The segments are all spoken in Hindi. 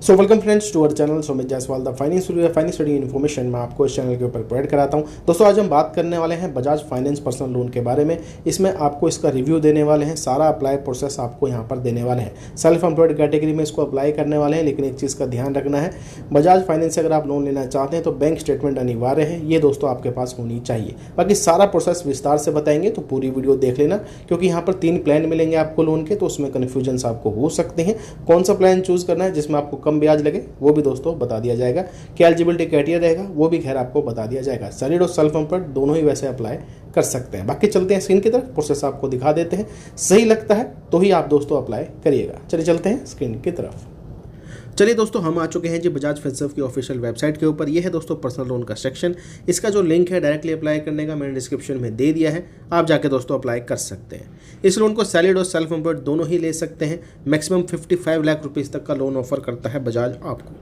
So welcome friends to our channel Sumit Jaiswal the finance study information मैं आपको इस चैनल के ऊपर प्रोवाइड कराता हूं। दोस्तों आज हम बात करने वाले हैं बजाज फाइनेंस पर्सनल लोन के बारे में। इसमें आपको इसका रिव्यू देने वाले हैं, सारा अप्लाई प्रोसेस आपको यहां पर देने वाले हैं। सेल्फ एम्प्लॉयड कैटेगरी में इसको अप्लाई करने वाले हैं, लेकिन एक चीज़ का ध्यान रखना है, बजाज फाइनेंस से अगर आप लोन लेना चाहते हैं तो बैंक स्टेटमेंट अनिवार्य है, ये दोस्तों आपके पास होनी चाहिए। बाकी सारा प्रोसेस विस्तार से बताएंगे तो पूरी वीडियो देख लेना, क्योंकि यहाँ पर 3 प्लान मिलेंगे आपको लोन के, तो उसमें कन्फ्यूजन आपको हो सकते हैं। कौन सा प्लान चूज करना है जिसमें आपको कम ब्याज लगे वो भी दोस्तों बता दिया जाएगा। क्या एलिजिबिलिटी क्राइटेरिया रहेगा वो भी खैर आपको बता दिया जाएगा। सैलरीड और सेल्फ एम्प्लॉयड दोनों ही वैसे अप्लाई कर सकते हैं। बाकी चलते हैं स्क्रीन की तरफ, प्रोसेस आपको दिखा देते हैं, सही लगता है तो ही आप दोस्तों अप्लाई करिएगा। चलिए चलते हैं स्क्रीन की तरफ। चलिए दोस्तों हम आ चुके हैं जी बजाज फाइनेंस की ऑफिशियल वेबसाइट के ऊपर। ये है दोस्तों पर्सनल लोन का सेक्शन। इसका जो लिंक है डायरेक्टली अप्लाई करने का मैंने डिस्क्रिप्शन में दे दिया है, आप जाके दोस्तों अप्लाई कर सकते हैं। इस लोन को सैलरीड और सेल्फ एम्प्लॉयड दोनों ही ले सकते हैं। मैक्सिमम 55 लाख रुपीज़ तक का लोन ऑफर करता है बजाज आपको,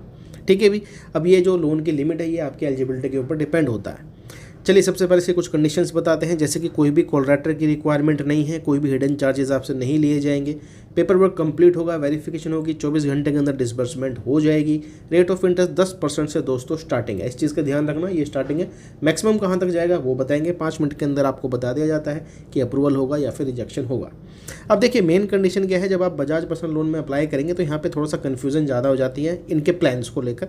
ठीक है भी। अब ये जो लोन की लिमिट है ये आपकी एलिजिबिलिटी के ऊपर डिपेंड होता है। चलिए सबसे पहले से कुछ कंडीशंस बताते हैं, जैसे कि कोई भी कोलैटरल की रिक्वायरमेंट नहीं है, कोई भी हिडन चार्जेस आपसे नहीं लिए जाएंगे, पेपर वर्क कंप्लीट होगा, वेरिफिकेशन होगी, 24 घंटे के अंदर डिसबर्समेंट हो जाएगी। रेट ऑफ इंटरेस्ट 10% से दोस्तों स्टार्टिंग है, इस चीज़ का ध्यान रखना, ये स्टार्टिंग है। मैक्सिमम कहाँ तक जाएगा वो बताएंगे, 5 मिनट के अंदर आपको बता दिया जाता है कि अप्रूवल होगा या फिर रिजेक्शन होगा। अब देखिए मेन कंडीशन क्या है, जब आप बजाज पर्सनल लोन में अप्लाई करेंगे तो यहाँ पर थोड़ा सा कन्फ्यूजन ज़्यादा हो जाती है इनके प्लान्स को लेकर,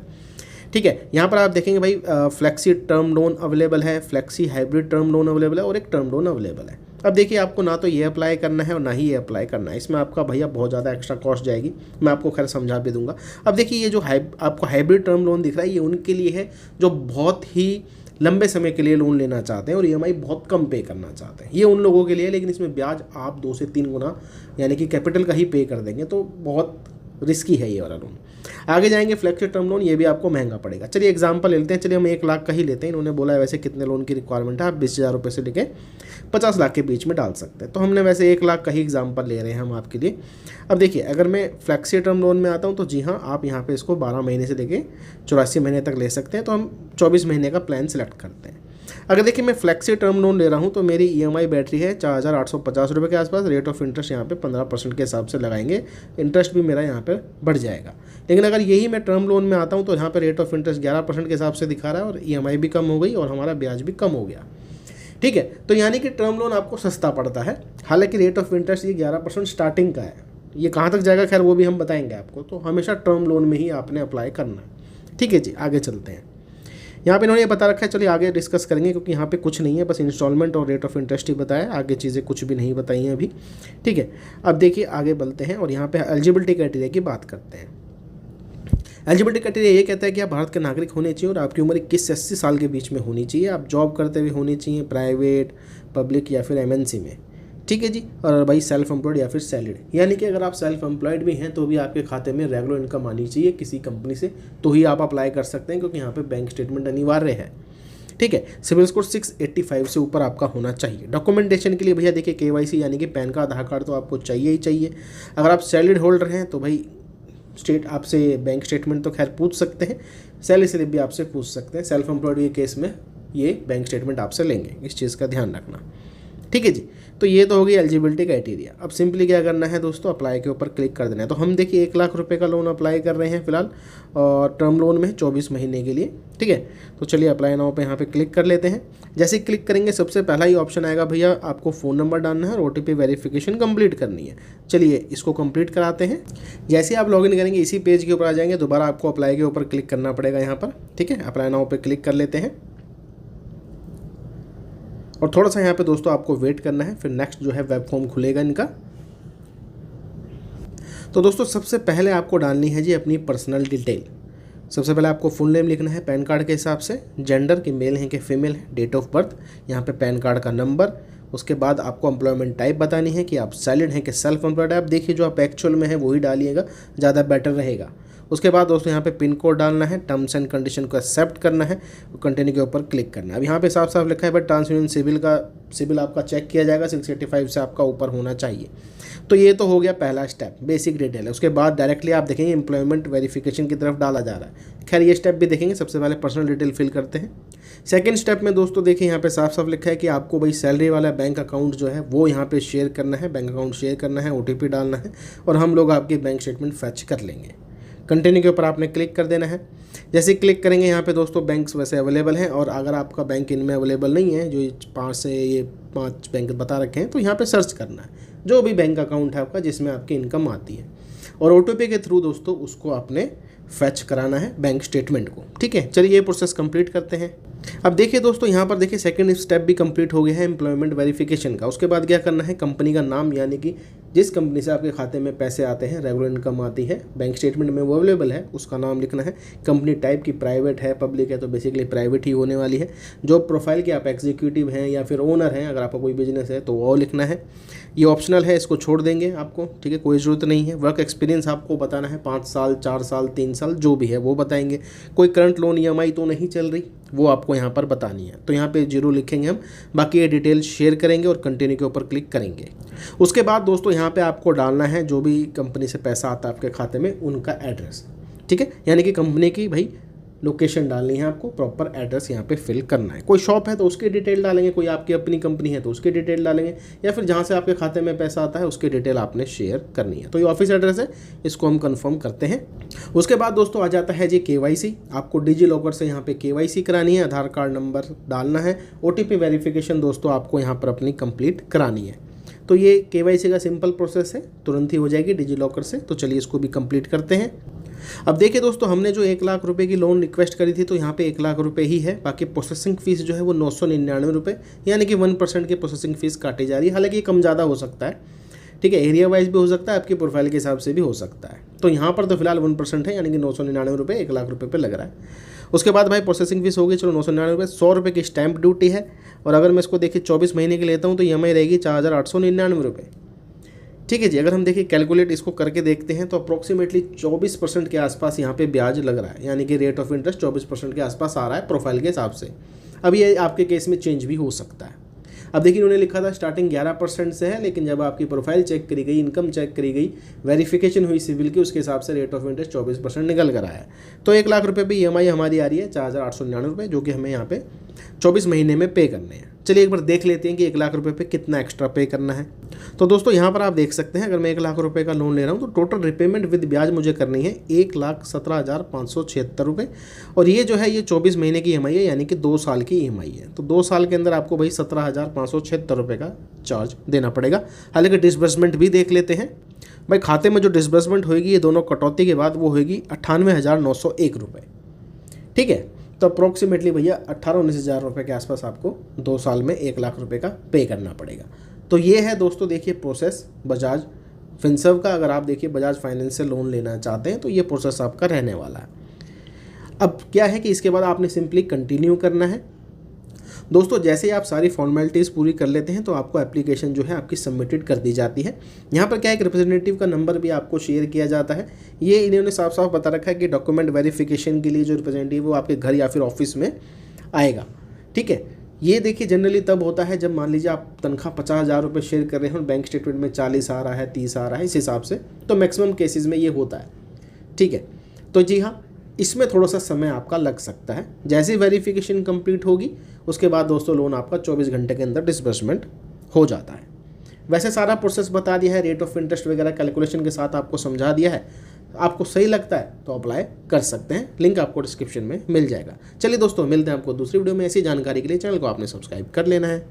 ठीक है। यहाँ पर आप देखेंगे भाई फ्लेक्सी टर्म लोन अवेलेबल है, flexi hybrid term loan available है और एक टर्म लोन अवेलेबल है। अब देखिए आपको ना तो ये अप्लाई करना है और ना ही ये अप्लाई करना है, इसमें आपका भैया बहुत ज़्यादा एक्स्ट्रा कॉस्ट जाएगी, मैं आपको खैर समझा भी दूंगा। अब देखिए ये जो आपको हाइब्रिड टर्म लोन दिख रहा है ये उनके लिए है जो बहुत ही लंबे समय के लिए लोन लेना चाहते हैं और ईएमआई बहुत कम पे करना चाहते हैं, ये उन लोगों के लिए। लेकिन इसमें ब्याज आप 2 से 3 गुना यानी कि कैपिटल का ही पे कर देंगे, तो बहुत रिस्की है ये वाला लोन। आगे जाएंगे फ्लेक्सी टर्म लोन, ये भी आपको महंगा पड़ेगा। चलिए एग्जांपल लेते हैं, चलिए हम 1 लाख का ही लेते हैं। इन्होंने बोला है वैसे कितने लोन की रिक्वायरमेंट है, आप 20,000 रुपये से लेके 50 लाख के बीच में डाल सकते हैं, तो हमने वैसे 1 लाख का ही एग्जांपल ले रहे हैं हम आपके लिए। अब देखिए अगर मैं फ्लेक्सी टर्म लोन में आता हूँ तो जी हाँ, आप यहाँ पे इसको 12 महीने से लेके 84 महीने तक ले सकते हैं, तो हम 24 महीने का प्लान सेलेक्ट करते हैं। अगर देखिए मैं फ्लेक्सी टर्म लोन ले रहा हूँ तो मेरी ईएमआई बैटरी है 4,850 रुपये के आसपास। रेट ऑफ इंटरेस्ट यहाँ पे 15% के हिसाब से लगाएंगे, इंटरेस्ट भी मेरा यहाँ पर बढ़ जाएगा। लेकिन अगर यही मैं टर्म लोन में आता हूँ तो यहाँ पे रेट ऑफ इंटरेस्ट 11% के हिसाब से दिखा रहा है और ईएमआई भी कम हो गई और हमारा ब्याज भी कम हो गया, ठीक है। तो यानी कि टर्म लोन आपको सस्ता पड़ता है, हालांकि रेट ऑफ इंटरेस्ट ये 11% स्टार्टिंग का है, ये कहाँ तक जाएगा खैर वो भी हम बताएंगे आपको। तो हमेशा टर्म लोन में ही आपने अप्लाई करना है, ठीक है जी। आगे चलते हैं, यहाँ पे इन्होंने ये बता रखा है, चलिए आगे डिस्कस करेंगे क्योंकि यहाँ पे कुछ नहीं है, बस इंस्टॉलमेंट और रेट ऑफ इंटरेस्ट ही बताया, आगे चीज़ें कुछ भी नहीं बताई हैं अभी, ठीक है। अब देखिए आगे बढ़ते हैं और यहाँ पे एलिजिबिलिटी क्राइटेरिया की बात करते हैं। एलिजिबिलिटी क्राइटेरिया ये कहता है कि आप भारत के नागरिक होने चाहिए और आपकी उम्र 21 से 80 साल के बीच में होनी चाहिए, आप जॉब करते हुए होनी चाहिए, प्राइवेट, पब्लिक या फिर एमएनसी में, ठीक है जी। और भाई सेल्फ एम्प्लॉयड या फिर सैलरीड, यानी कि अगर आप सेल्फ एम्प्लॉयड भी हैं तो भी आपके खाते में रेगुलर इनकम आनी चाहिए किसी कंपनी से, तो ही आप अप्लाई कर सकते हैं, क्योंकि यहाँ पे बैंक स्टेटमेंट अनिवार्य है, ठीक है। सिविल स्कोर 685 से ऊपर आपका होना चाहिए। डॉक्यूमेंटेशन के लिए भैया देखिए केवाईसी यानी कि पैन का आधार कार्ड तो आपको चाहिए ही चाहिए। अगर आप सैलरीड होल्डर हैं तो भाई आपसे बैंक स्टेटमेंट तो खैर पूछ सकते हैं, सैलरी स्लिप भी आपसे पूछ सकते हैं। सेल्फ एम्प्लॉयड के केस में ये बैंक स्टेटमेंट आपसे लेंगे, इस चीज़ का ध्यान रखना, ठीक है जी। तो ये तो होगी एलिजिबिलिटी क्राइटेरिया। अब सिंपली क्या करना है दोस्तों, अप्लाई के ऊपर क्लिक कर देना है। तो हम देखिए 1 लाख रुपए का लोन अप्लाई कर रहे हैं फिलहाल, और टर्म लोन में 24 महीने के लिए, ठीक है। तो चलिए अप्लाई नाउ पे यहाँ पे क्लिक कर लेते हैं। जैसे ही क्लिक करेंगे सबसे पहला ही ऑप्शन आएगा, भैया आपको फ़ोन नंबर डालना है और ओटीपी वेरिफिकेशन कंप्लीट करनी है। चलिए इसको कंप्लीट कराते हैं। जैसे आप लॉगिन करेंगे इसी पेज के ऊपर आ जाएंगे, दोबारा आपको अप्लाई के ऊपर क्लिक करना पड़ेगा यहाँ पर, ठीक है। अप्लाई नाउ पे क्लिक कर लेते हैं और थोड़ा सा यहाँ पे दोस्तों आपको वेट करना है, फिर नेक्स्ट जो है वेब फॉर्म खुलेगा इनका। तो दोस्तों सबसे पहले आपको डालनी है जी अपनी पर्सनल डिटेल। सबसे पहले आपको फुल नेम लिखना है पैन कार्ड के हिसाब से, जेंडर कि मेल है कि फीमेल है, डेट ऑफ बर्थ, यहाँ पे पैन कार्ड का नंबर, उसके बाद आपको एम्प्लॉयमेंट टाइप बतानी है कि आप सैलरीड हैं कि सेल्फ एम्प्लॉयड है। आप देखिए जो आप एक्चुअल में है वही डालिएगा, ज़्यादा बेटर रहेगा। उसके बाद दोस्तों यहाँ पे पिन कोड डालना है, टर्म्स एंड कंडीशन को एक्सेप्ट करना है, कंटिन्यू के ऊपर क्लिक करना है। अब यहाँ पे साफ साफ लिखा है बट ट्रांसयूनियन सिविल आपका चेक किया जाएगा, 685 से आपका ऊपर होना चाहिए। तो ये तो हो गया पहला स्टेप, बेसिक डिटेल है। उसके बाद डायरेक्टली आप देखेंगे एम्प्लॉयमेंट वेरिफिकेशन की तरफ डाला जा रहा है। खैर ये स्टेप भी देखेंगे, सबसे पहले पर्सनल डिटेल फिल करते हैं। सेकंड स्टेप में दोस्तों देखिए यहाँ पे साफ साफ लिखा है कि आपको भाई सैलरी वाला बैंक अकाउंट जो है वो यहाँ पे शेयर करना है, बैंक अकाउंट शेयर करना है, ओटीपी डालना है और हम लोग आपकी बैंक स्टेटमेंट फैच कर लेंगे। कंटिन्यू के ऊपर आपने क्लिक कर देना है। जैसे क्लिक करेंगे यहाँ पे दोस्तों बैंक्स वैसे अवेलेबल हैं, और अगर आपका बैंक इनमें अवेलेबल नहीं है, जो 5 बैंक बता रखे हैं, तो यहाँ पे सर्च करना है जो भी बैंक अकाउंट है आपका जिसमें आपकी इनकम आती है, और OTP के थ्रू दोस्तों उसको आपने फैच कराना है बैंक स्टेटमेंट को। ठीक है, चलिए ये प्रोसेस कंप्लीट करते हैं। अब देखिए दोस्तों यहाँ पर देखिए सेकंड स्टेप भी कंप्लीट हो गया है एम्प्लॉयमेंट वेरिफिकेशन का। उसके बाद क्या करना है, कंपनी का नाम, यानी कि जिस कंपनी से आपके खाते में पैसे आते हैं, रेगुलर इनकम आती है, बैंक स्टेटमेंट में वो अवेलेबल है, उसका नाम लिखना है। कंपनी टाइप की प्राइवेट है, पब्लिक है, तो बेसिकली प्राइवेट ही होने वाली है। जॉब प्रोफाइल की आप एग्जीक्यूटिव हैं या फिर ओनर हैं, अगर आपका कोई बिजनेस है तो वो लिखना है। ये ऑप्शनल है, इसको छोड़ देंगे आपको। ठीक है, कोई ज़रूरत नहीं है। वर्क एक्सपीरियंस आपको बताना है, 5 साल, 4 साल, 3 साल, जो भी है वो बताएंगे। कोई करंट लोन EMI तो नहीं चल रही, वो आपको यहाँ पर बतानी है, तो यहाँ पे 0 लिखेंगे हम। बाकी ये डिटेल शेयर करेंगे और कंटिन्यू के ऊपर क्लिक करेंगे। उसके बाद दोस्तों यहाँ पे आपको डालना है जो भी कंपनी से पैसा आता है आपके खाते में, उनका एड्रेस। ठीक है, यानी कि कंपनी की भाई लोकेशन डालनी है आपको, प्रॉपर एड्रेस यहाँ पे फिल करना है। कोई शॉप है तो उसकी डिटेल डालेंगे, कोई आपकी अपनी कंपनी है तो उसकी डिटेल डालेंगे, या फिर जहाँ से आपके खाते में पैसा आता है उसकी डिटेल आपने शेयर करनी है। तो ये ऑफिस एड्रेस है, इसको हम कंफर्म करते हैं। उसके बाद दोस्तों आ जाता है जी KYC। आपको डिजी लॉकर से यहाँ पे KYC करानी है, आधार कार्ड नंबर डालना है, OTP वेरिफिकेशन दोस्तों आपको यहाँ पर अपनी कंप्लीट करानी है। तो ये KYC का सिंपल प्रोसेस है, तुरंत ही हो जाएगी डिजी लॉकर से। तो चलिए इसको भी कंप्लीट करते हैं। अब देखिए दोस्तों, हमने जो 1 लाख रुपए की लोन रिक्वेस्ट करी थी, तो यहाँ पे 1 लाख रुपए ही है। बाकी प्रोसेसिंग फीस जो है वो 999 रुपये, यानी कि 1% की प्रोसेसिंग फीस काटी जा रही है। हालांकि ये कम ज़्यादा हो सकता है, ठीक है, एरिया वाइज भी हो सकता है, आपकी प्रोफाइल के हिसाब से भी हो सकता है। तो यहाँ पर तो फिलहाल 1% है, यानी कि 999 रुपये 1 लाख रुपये पे लग रहा है। उसके बाद भाई प्रोसेसिंग फीस होगी, चलो 999 रुपये, 100 रुपये की स्टैंप ड्यूटी है। और अगर मैं इसको देखिए 24 महीने की लेता हूँ तो EMI रहेगी 4899 रुपये। ठीक है जी, अगर हम देखिए कैलकुलेट इसको करके देखते हैं तो अप्रोक्सीमेटली 24% के आसपास यहाँ पे ब्याज लग रहा है, यानी कि रेट ऑफ इंटरेस्ट 24% के आसपास आ रहा है प्रोफाइल के हिसाब से। अब ये आपके केस में चेंज भी हो सकता है। अब देखिए उन्होंने लिखा था स्टार्टिंग 11% से है, लेकिन जब आपकी प्रोफाइल चेक करी गई, इनकम चेक करी गई, वेरिफिकेशन हुई सिविल की, उसके हिसाब से रेट ऑफ इंटरेस्ट 24% निकल कर आया। तो 1 लाख रुपये पे EMI हमारी आ रही है 4899 रुपये, जो कि हमें यहाँ पे 24 महीने में पे करने हैं। चलिए एक बार देख लेते हैं कि 1 लाख रुपये पे कितना एक्स्ट्रा पे करना है। तो दोस्तों यहाँ पर आप देख सकते हैं, अगर मैं 1 लाख रुपये का लोन ले रहा हूँ तो टोटल रिपेमेंट विद ब्याज मुझे करनी है 1,17,576 रुपये। और ये जो है ये 24 महीने की EMI है, यानी कि 2 साल की EMI है। तो 2 साल के अंदर आपको भाई 17,576 रुपये का चार्ज देना पड़ेगा। हालांकि डिसबर्समेंट भी देख लेते हैं भाई, खाते में जो डिसबर्समेंट होगी ये दोनों कटौती के बाद वो होगी 98,901 रुपये। ठीक है, तो अप्रोक्सीमेटली भैया 18-19 हज़ार रुपये के आसपास आपको 2 साल में 1 लाख रुपये का पे करना पड़ेगा। तो ये है दोस्तों देखिए प्रोसेस बजाज फिनसर्व का। अगर आप देखिए बजाज फाइनेंस से लोन लेना चाहते हैं तो ये प्रोसेस आपका रहने वाला है। अब क्या है कि इसके बाद आपने सिंपली कंटिन्यू करना है। दोस्तों जैसे ही आप सारी फॉर्मेलिटीज़ पूरी कर लेते हैं तो आपको एप्लीकेशन जो है आपकी सबमिटेड कर दी जाती है। यहाँ पर क्या है कि रिप्रेजेंटेटिव का नंबर भी आपको शेयर किया जाता है। ये इन्होंने साफ साफ बता रखा है कि डॉक्यूमेंट वेरिफिकेशन के लिए जो रिप्रेजेंटेटिव वो आपके घर या फिर ऑफिस में आएगा। ठीक है, ये देखिए जनरली तब होता है जब मान लीजिए आप तनख्वाह 50,000 रुपये शेयर कर रहे हैं और बैंक स्टेटमेंट में 40 आ रहा है, 30 आ रहा है, इस हिसाब से तो मैक्सिमम केसेस में ये होता है। ठीक है, तो जी हाँ, इसमें थोड़ा सा समय आपका लग सकता है। जैसे वेरिफिकेशन कंप्लीट होगी उसके बाद दोस्तों लोन आपका 24 घंटे के अंदर डिसबर्समेंट हो जाता है। वैसे सारा प्रोसेस बता दिया है, रेट ऑफ इंटरेस्ट वगैरह कैलकुलेशन के साथ आपको समझा दिया है। आपको सही लगता है तो अप्लाई कर सकते हैं, लिंक आपको डिस्क्रिप्शन में मिल जाएगा। चलिए दोस्तों मिलते हैं आपको दूसरी वीडियो में। ऐसी जानकारी के लिए चैनल को आपने सब्सक्राइब कर लेना है।